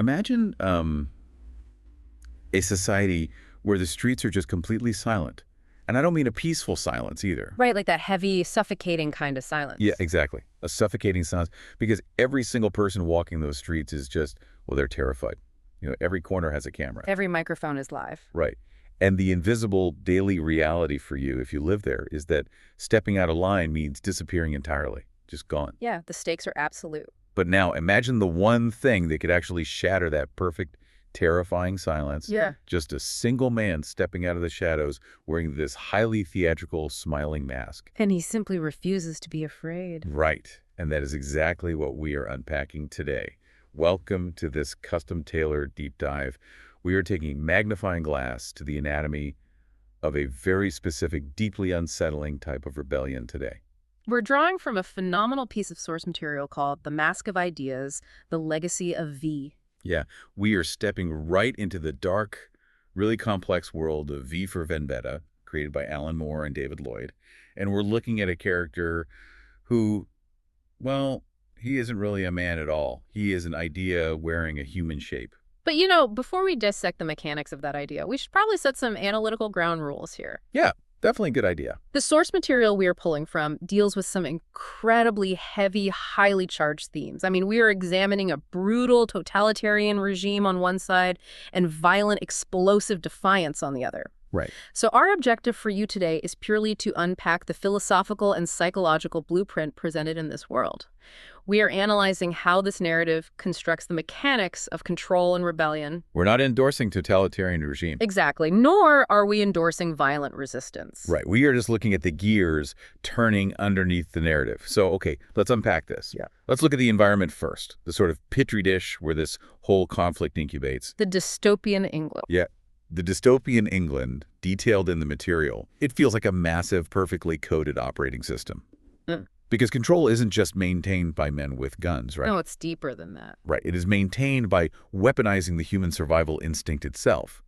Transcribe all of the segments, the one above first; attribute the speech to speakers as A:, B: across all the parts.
A: Imagine a society where the streets are just completely silent. And I don't mean a peaceful silence either.
B: Right, like that heavy, suffocating kind of silence.
A: Yeah, exactly. A suffocating silence. Because every single person walking those streets is just, well, they're terrified. Every corner has a camera.
B: Every microphone is live.
A: Right. And the invisible daily reality for you, if you live there, is that stepping out of line means disappearing entirely. Just gone.
B: Yeah, the stakes are absolute.
A: But now imagine the one thing that could actually shatter that perfect, terrifying silence.
B: Yeah.
A: Just a single man stepping out of the shadows wearing this highly theatrical, smiling mask.
B: And he simply refuses to be afraid.
A: Right. And that is exactly what we are unpacking today. Welcome to this custom-tailored deep dive. We are taking magnifying glass to the anatomy of a very specific, deeply unsettling type of rebellion today.
B: We're drawing from a phenomenal piece of source material called The Mask of Ideas, The Legacy of V.
A: Yeah, we are stepping right into the dark, really complex world of V for Vendetta, created by Alan Moore and David Lloyd. And we're looking at a character who, well, he isn't really a man at all. He is an idea wearing a human shape.
B: But before we dissect the mechanics of that idea, we should probably set some analytical ground rules here.
A: Yeah, definitely a good idea.
B: The source material we are pulling from deals with some incredibly heavy, highly charged themes. I mean, we are examining a brutal totalitarian regime on one side and violent, explosive defiance on the other.
A: Right.
B: So our objective for you today is purely to unpack the philosophical and psychological blueprint presented in this world. We are analyzing how this narrative constructs the mechanics of control and rebellion.
A: We're not endorsing totalitarian regime.
B: Exactly. Nor are we endorsing violent resistance.
A: Right. We are just looking at the gears turning underneath the narrative. So, okay, let's unpack this.
B: Yeah.
A: Let's look at the environment first, the sort of petri dish where this whole conflict incubates.
B: The dystopian England.
A: Yeah. The dystopian England, detailed in the material, it feels like a massive, perfectly coded operating system. Because control isn't just maintained by men with guns, right?
B: No, it's deeper than that.
A: Right. It is maintained by weaponizing the human survival instinct itself.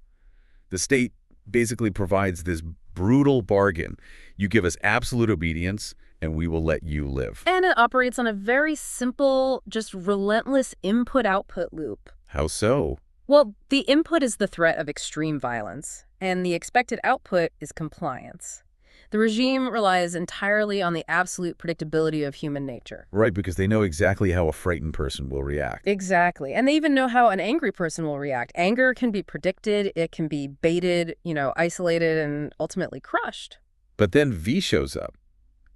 A: The state basically provides this brutal bargain. You give us absolute obedience, and we will let you live.
B: And it operates on a very simple, just relentless input-output loop.
A: How so?
B: Well, the input is the threat of extreme violence, and the expected output is compliance. The regime relies entirely on the absolute predictability of human nature.
A: Right, because they know exactly how a frightened person will react.
B: Exactly. And they even know how an angry person will react. Anger can be predicted, it can be baited, isolated, and ultimately crushed.
A: But then V shows up,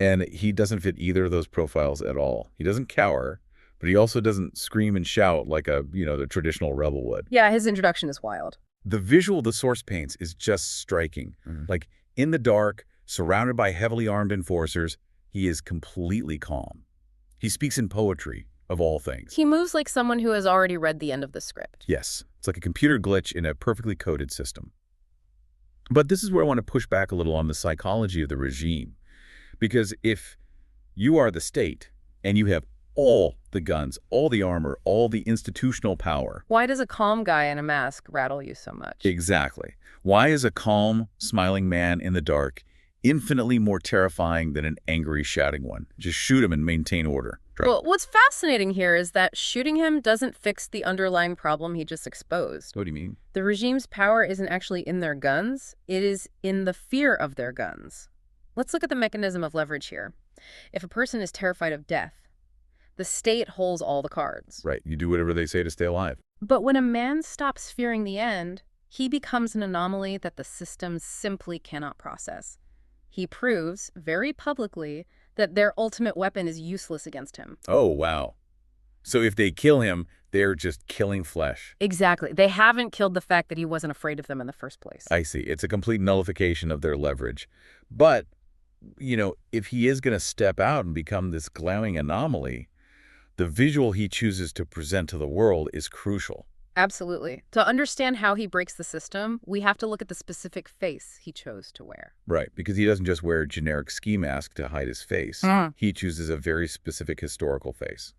A: and he doesn't fit either of those profiles at all. He doesn't cower, but he also doesn't scream and shout like the traditional rebel would.
B: Yeah, his introduction is wild.
A: The visual the source paints is just striking. Like, in the dark, surrounded by heavily armed enforcers, he is completely calm. He speaks in poetry, of all things.
B: He moves like someone who has already read the end of the script.
A: Yes, it's like a computer glitch in a perfectly coded system. But this is where I want to push back a little on the psychology of the regime. Because if you are the state and you have all the guns, all the armor, all the institutional power.
B: Why does a calm guy in a mask rattle you so much?
A: Exactly. Why is a calm, smiling man in the dark infinitely more terrifying than an angry, shouting one? Just shoot him and maintain order.
B: Well, what's fascinating here is that shooting him doesn't fix the underlying problem he just exposed.
A: What do you mean?
B: The regime's power isn't actually in their guns. It is in the fear of their guns. Let's look at the mechanism of leverage here. If a person is terrified of death, the state holds all the cards.
A: Right. You do whatever they say to stay alive.
B: But when a man stops fearing the end, he becomes an anomaly that the system simply cannot process. He proves, very publicly, that their ultimate weapon is useless against him.
A: Oh, wow. So if they kill him, they're just killing flesh.
B: Exactly. They haven't killed the fact that he wasn't afraid of them in the first place.
A: I see. It's a complete nullification of their leverage. But, if he is going to step out and become this glaring anomaly, the visual he chooses to present to the world is crucial.
B: Absolutely. To understand how he breaks the system, we have to look at the specific face he chose to wear.
A: Right, because he doesn't just wear a generic ski mask to hide his face. He chooses a very specific historical face.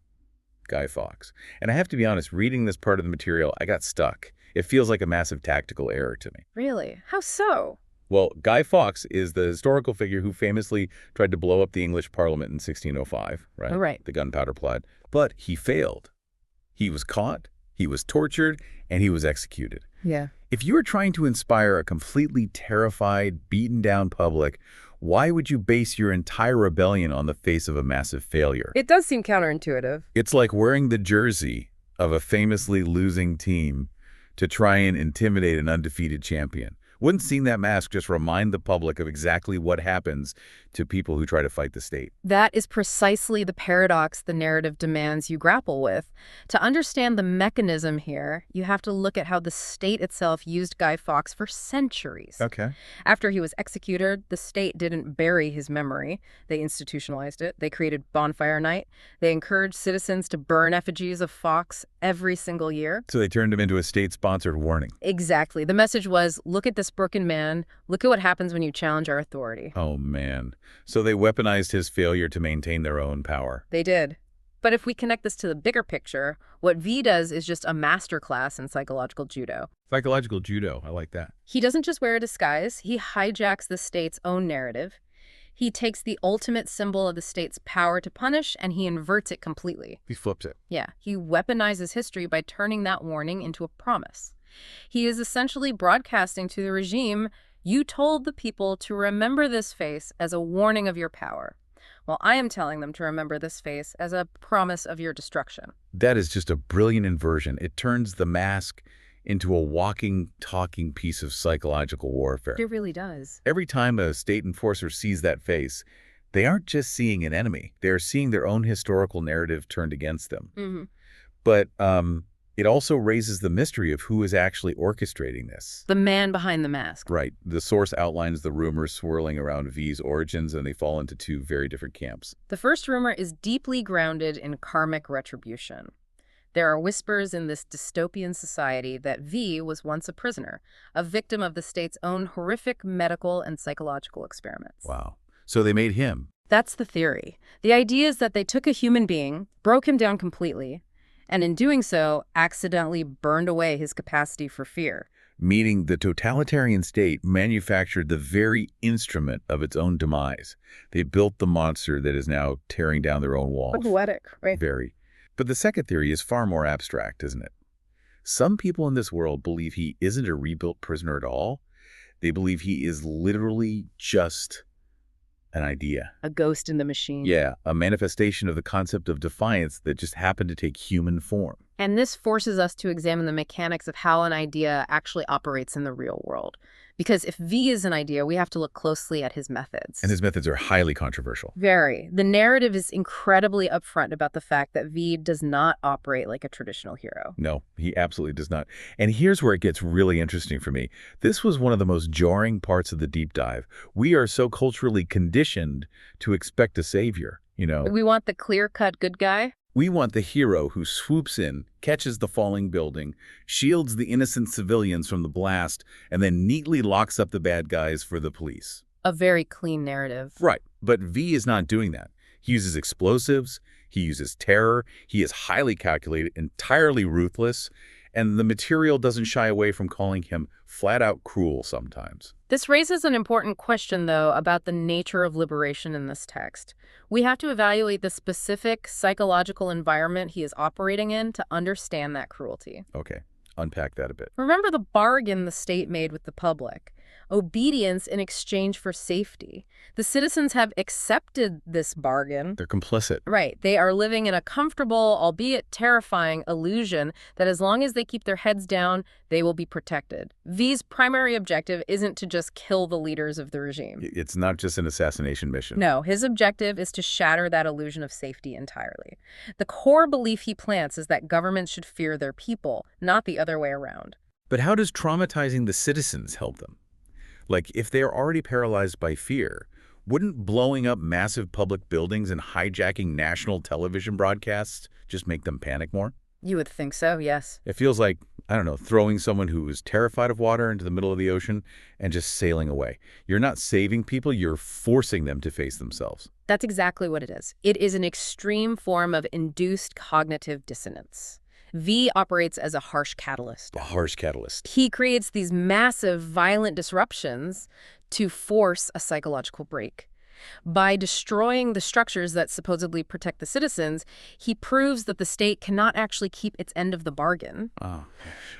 A: Guy Fawkes. And I have to be honest, reading this part of the material, I got stuck. It feels like a massive tactical error to me.
B: Really? How so?
A: Well, Guy Fawkes is the historical figure who famously tried to blow up the English Parliament in 1605, right?
B: Right.
A: The gunpowder plot. But he failed. He was caught. He was tortured, and he was executed.
B: Yeah.
A: If you were trying to inspire a completely terrified, beaten-down public, why would you base your entire rebellion on the face of a massive failure?
B: It does seem counterintuitive.
A: It's like wearing the jersey of a famously losing team to try and intimidate an undefeated champion. Wouldn't seeing that mask just remind the public of exactly what happens to people who try to fight the state?
B: That is precisely the paradox the narrative demands you grapple with. To understand the mechanism here, you have to look at how the state itself used Guy Fawkes for centuries.
A: Okay.
B: After he was executed, the state didn't bury his memory. They institutionalized it. They created Bonfire Night. They encouraged citizens to burn effigies of Fawkes every single year.
A: So they turned him into a state-sponsored warning.
B: Exactly. The message was, look at this broken man. Look at what happens when you challenge our authority.
A: Oh, man. So they weaponized his failure to maintain their own power.
B: They did. But if we connect this to the bigger picture, what V does is just a masterclass in psychological judo.
A: Psychological judo, I like that.
B: He doesn't just wear a disguise. He hijacks the state's own narrative. He takes the ultimate symbol of the state's power to punish, and he inverts it completely.
A: He flips it.
B: Yeah, he weaponizes history by turning that warning into a promise. He is essentially broadcasting to the regime, you told the people to remember this face as a warning of your power. Well, I am telling them to remember this face as a promise of your destruction.
A: That is just a brilliant inversion. It turns the mask into a walking, talking piece of psychological warfare.
B: It really does.
A: Every time a state enforcer sees that face, they aren't just seeing an enemy. They're seeing their own historical narrative turned against them.
B: Mm-hmm.
A: But it also raises the mystery of who is actually orchestrating this.
B: The man behind the mask.
A: Right. The source outlines the rumors swirling around V's origins, and they fall into two very different camps.
B: The first rumor is deeply grounded in karmic retribution. There are whispers in this dystopian society that V was once a prisoner, a victim of the state's own horrific medical and psychological experiments.
A: Wow. So they made him.
B: That's the theory. The idea is that they took a human being, broke him down completely, and in doing so, accidentally burned away his capacity for fear.
A: Meaning the totalitarian state manufactured the very instrument of its own demise. They built the monster that is now tearing down their own walls.
B: Poetic, right?
A: Very. But the second theory is far more abstract, isn't it? Some people in this world believe he isn't a rebuilt prisoner at all. They believe he is literally just an idea.
B: A ghost in the machine.
A: Yeah, a manifestation of the concept of defiance that just happened to take human form.
B: And this forces us to examine the mechanics of how an idea actually operates in the real world. Because if V is an idea, we have to look closely at his methods.
A: And his methods are highly controversial.
B: Very. The narrative is incredibly upfront about the fact that V does not operate like a traditional hero.
A: No, he absolutely does not. And here's where it gets really interesting for me. This was one of the most jarring parts of the deep dive. We are so culturally conditioned to expect a savior, you know.
B: We want the clear-cut good guy.
A: We want the hero who swoops in, catches the falling building, shields the innocent civilians from the blast, and then neatly locks up the bad guys for the police.
B: A very clean narrative.
A: Right, but V is not doing that. He uses explosives, he uses terror, he is highly calculated, entirely ruthless, and the material doesn't shy away from calling him flat-out cruel sometimes.
B: This raises an important question, though, about the nature of liberation in this text. We have to evaluate the specific psychological environment he is operating in to understand that cruelty.
A: Okay, unpack that a bit.
B: Remember the bargain the state made with the public. Obedience in exchange for safety. The citizens have accepted this bargain.
A: They're complicit.
B: Right. They are living in a comfortable, albeit terrifying, illusion that as long as they keep their heads down, they will be protected. V's primary objective isn't to just kill the leaders of the regime.
A: It's not just an assassination mission.
B: No, his objective is to shatter that illusion of safety entirely. The core belief he plants is that governments should fear their people, not the other way around.
A: But how does traumatizing the citizens help them? Like, if they are already paralyzed by fear, wouldn't blowing up massive public buildings and hijacking national television broadcasts just make them panic more?
B: You would think so, yes.
A: It feels like, I don't know, throwing someone who is terrified of water into the middle of the ocean and just sailing away. You're not saving people, you're forcing them to face themselves.
B: That's exactly what it is. It is an extreme form of induced cognitive dissonance. V operates as a harsh catalyst.
A: A harsh catalyst.
B: He creates these massive, violent disruptions to force a psychological break. By destroying the structures that supposedly protect the citizens, he proves that the state cannot actually keep its end of the bargain.
A: Oh,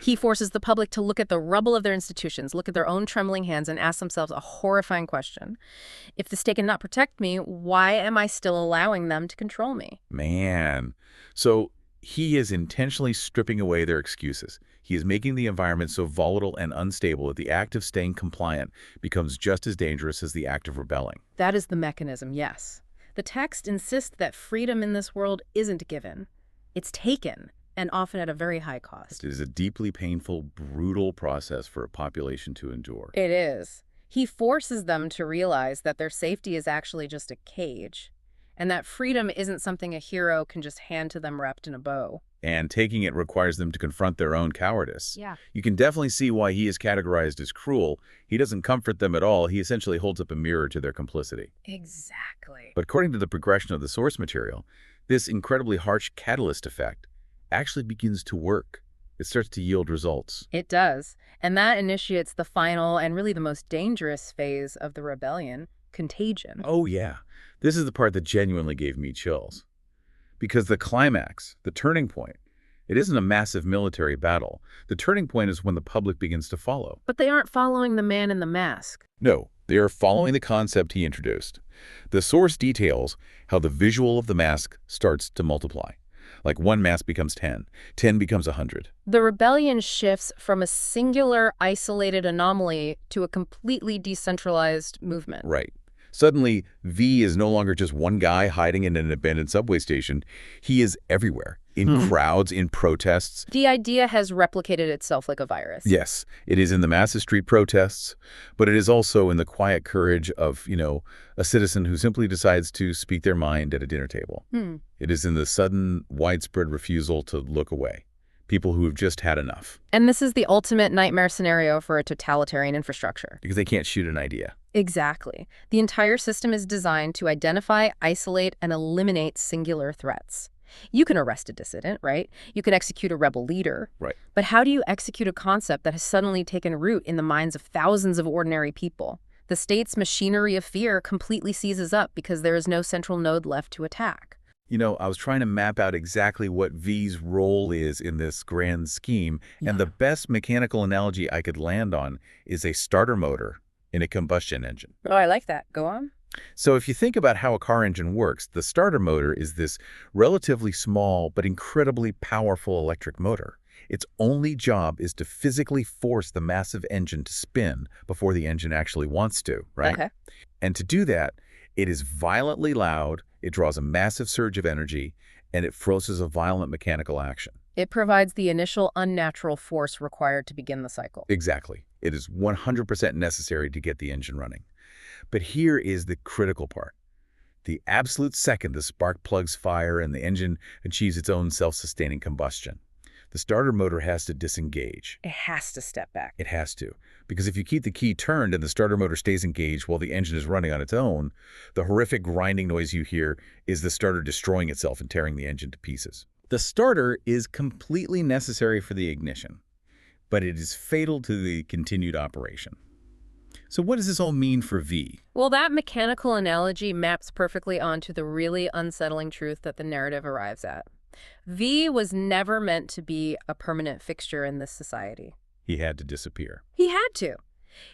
B: He forces the public to look at the rubble of their institutions, look at their own trembling hands, and ask themselves a horrifying question. If the state cannot protect me, why am I still allowing them to control me?
A: man. So he is intentionally stripping away their excuses. He is making the environment so volatile and unstable that the act of staying compliant becomes just as dangerous as the act of rebelling.
B: That is the mechanism, yes. The text insists that freedom in this world isn't given. It's taken, and often at a very high cost.
A: It is a deeply painful, brutal process for a population to endure.
B: It is. He forces them to realize that their safety is actually just a cage, and that freedom isn't something a hero can just hand to them wrapped in a bow.
A: And taking it requires them to confront their own cowardice.
B: Yeah.
A: You can definitely see why he is categorized as cruel. He doesn't comfort them at all. He essentially holds up a mirror to their complicity.
B: Exactly.
A: But according to the progression of the source material, this incredibly harsh catalyst effect actually begins to work. It starts to yield results.
B: It does. And that initiates the final and really the most dangerous phase of the rebellion, contagion.
A: Oh, yeah. This is the part that genuinely gave me chills. Because the climax, the turning point, it isn't a massive military battle. The turning point is when the public begins to follow.
B: But they aren't following the man in the mask.
A: No, they are following the concept he introduced. The source details how the visual of the mask starts to multiply. Like one mask becomes 10, 10 becomes 100.
B: The rebellion shifts from a singular, isolated anomaly to a completely decentralized movement.
A: Right. Suddenly, V is no longer just one guy hiding in an abandoned subway station. He is everywhere, in crowds, in protests.
B: The idea has replicated itself like a virus.
A: Yes, it is in the massive street protests, but it is also in the quiet courage of, a citizen who simply decides to speak their mind at a dinner table. It is in the sudden, widespread refusal to look away. People who have just had enough.
B: And this is the ultimate nightmare scenario for a totalitarian infrastructure.
A: Because they can't shoot an idea.
B: Exactly. The entire system is designed to identify, isolate, and eliminate singular threats. You can arrest a dissident, right? You can execute a rebel leader.
A: Right.
B: But how do you execute a concept that has suddenly taken root in the minds of thousands of ordinary people? The state's machinery of fear completely seizes up because there is no central node left to attack.
A: I was trying to map out exactly what V's role is in this grand scheme, and the best mechanical analogy I could land on is a starter motor in a combustion engine.
B: Oh, I like that. Go on.
A: So if you think about how a car engine works, the starter motor is this relatively small but incredibly powerful electric motor. Its only job is to physically force the massive engine to spin before the engine actually wants to, right?
B: Okay.
A: And to do that, it is violently loud, it draws a massive surge of energy, and it forces a violent mechanical action.
B: It provides the initial unnatural force required to begin the cycle.
A: Exactly. It is 100% necessary to get the engine running. But here is the critical part. The absolute second the spark plugs fire and the engine achieves its own self-sustaining combustion, the starter motor has to disengage.
B: It has to step back.
A: It has to. Because if you keep the key turned and the starter motor stays engaged while the engine is running on its own, the horrific grinding noise you hear is the starter destroying itself and tearing the engine to pieces. The starter is completely necessary for the ignition, but it is fatal to the continued operation. So what does this all mean for V?
B: Well, that mechanical analogy maps perfectly onto the really unsettling truth that the narrative arrives at. V was never meant to be a permanent fixture in this society.
A: He had to disappear.
B: He had to.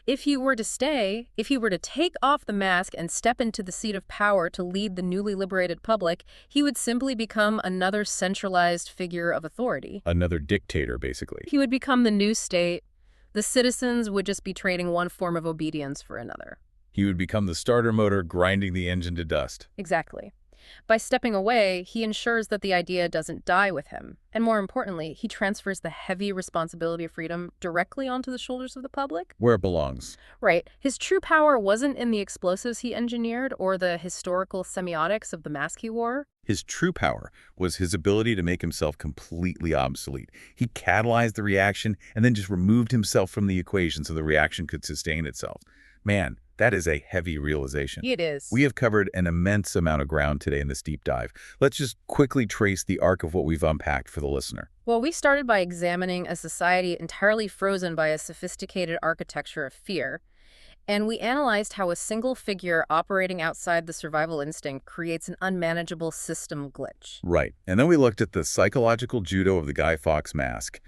B: If he were to stay, if he were to take off the mask and step into the seat of power to lead the newly liberated public, he would simply become another centralized figure of authority.
A: Another dictator, basically.
B: He would become the new state. The citizens would just be trading one form of obedience for another.
A: He would become the starter motor grinding the engine to dust.
B: Exactly. By stepping away, he ensures that the idea doesn't die with him. And more importantly, he transfers the heavy responsibility of freedom directly onto the shoulders of the public.
A: Where it belongs.
B: Right. His true power wasn't in the explosives he engineered or the historical semiotics of the mask he wore.
A: His true power was his ability to make himself completely obsolete. He catalyzed the reaction and then just removed himself from the equation so the reaction could sustain itself. Man, that is a heavy realization.
B: It is.
A: We have covered an immense amount of ground today in this deep dive. Let's just quickly trace the arc of what we've unpacked for the listener.
B: Well, we started by examining a society entirely frozen by a sophisticated architecture of fear. And we analyzed how a single figure operating outside the survival instinct creates an unmanageable system glitch.
A: Right. And then we looked at the psychological judo of the Guy Fawkes mask,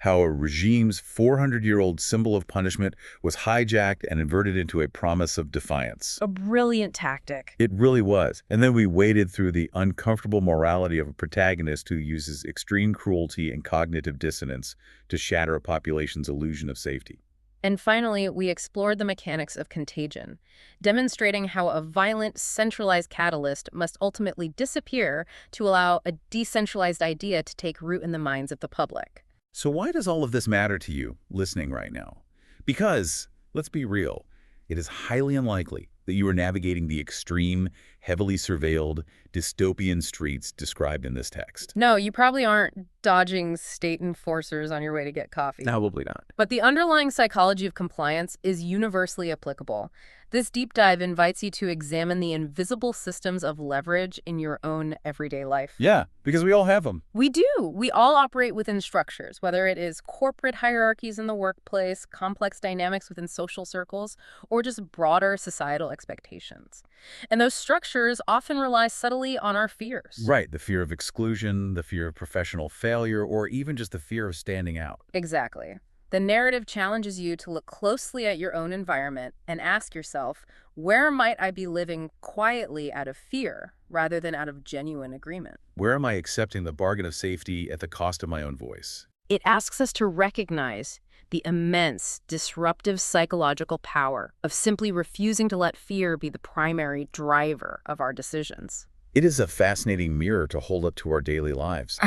A: how a regime's 400-year-old symbol of punishment was hijacked and inverted into a promise of defiance.
B: A brilliant tactic.
A: It really was. And then we waded through the uncomfortable morality of a protagonist who uses extreme cruelty and cognitive dissonance to shatter a population's illusion of safety.
B: And finally, we explored the mechanics of contagion, demonstrating how a violent, centralized catalyst must ultimately disappear to allow a decentralized idea to take root in the minds of the public.
A: So why does all of this matter to you, listening right now? Because, let's be real, it is highly unlikely that you are navigating the extreme, heavily surveilled, dystopian streets described in this text.
B: No, you probably aren't dodging state enforcers on your way to get coffee.
A: Probably not.
B: But the underlying psychology of compliance is universally applicable. This deep dive invites you to examine the invisible systems of leverage in your own everyday life.
A: Yeah, because we all have them.
B: We do. We all operate within structures, whether it is corporate hierarchies in the workplace, complex dynamics within social circles, or just broader societal expectations. And those structures often rely subtly on our fears.
A: Right, the fear of exclusion, the fear of professional failure, or even just the fear of standing out.
B: Exactly. The narrative challenges you to look closely at your own environment and ask yourself, where might I be living quietly out of fear rather than out of genuine agreement?
A: Where am I accepting the bargain of safety at the cost of my own voice?
B: It asks us to recognize the immense, disruptive psychological power of simply refusing to let fear be the primary driver of our decisions.
A: It is a fascinating mirror to hold up to our daily lives.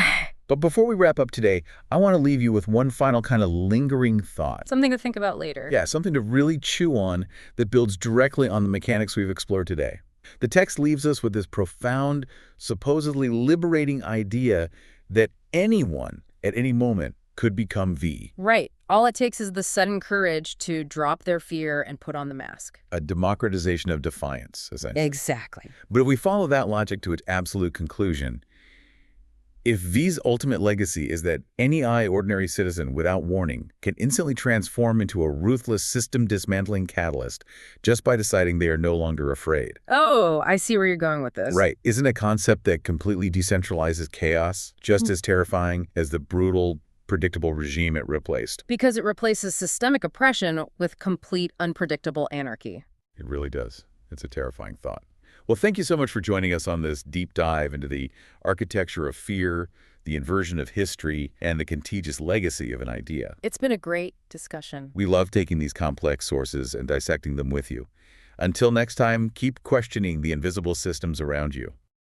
A: But before we wrap up today, I want to leave you with one final kind of lingering thought.
B: Something to think about later.
A: Yeah, something to really chew on that builds directly on the mechanics we've explored today. The text leaves us with this profound, supposedly liberating idea that anyone at any moment could become V.
B: Right. All it takes is the sudden courage to drop their fear and put on the mask.
A: A democratization of defiance, essentially.
B: Exactly.
A: But if we follow that logic to its absolute conclusion, if V's ultimate legacy is that any ordinary citizen without warning can instantly transform into a ruthless system-dismantling catalyst just by deciding they are no longer afraid.
B: Oh, I see where you're going with this.
A: Right. Isn't a concept that completely decentralizes chaos just as terrifying as the brutal, predictable regime it replaced?
B: Because it replaces systemic oppression with complete, unpredictable anarchy.
A: It really does. It's a terrifying thought. Well, thank you so much for joining us on this deep dive into the architecture of fear, the inversion of history, and the contagious legacy of an idea.
B: It's been a great discussion.
A: We love taking these complex sources and dissecting them with you. Until next time, keep questioning the invisible systems around you.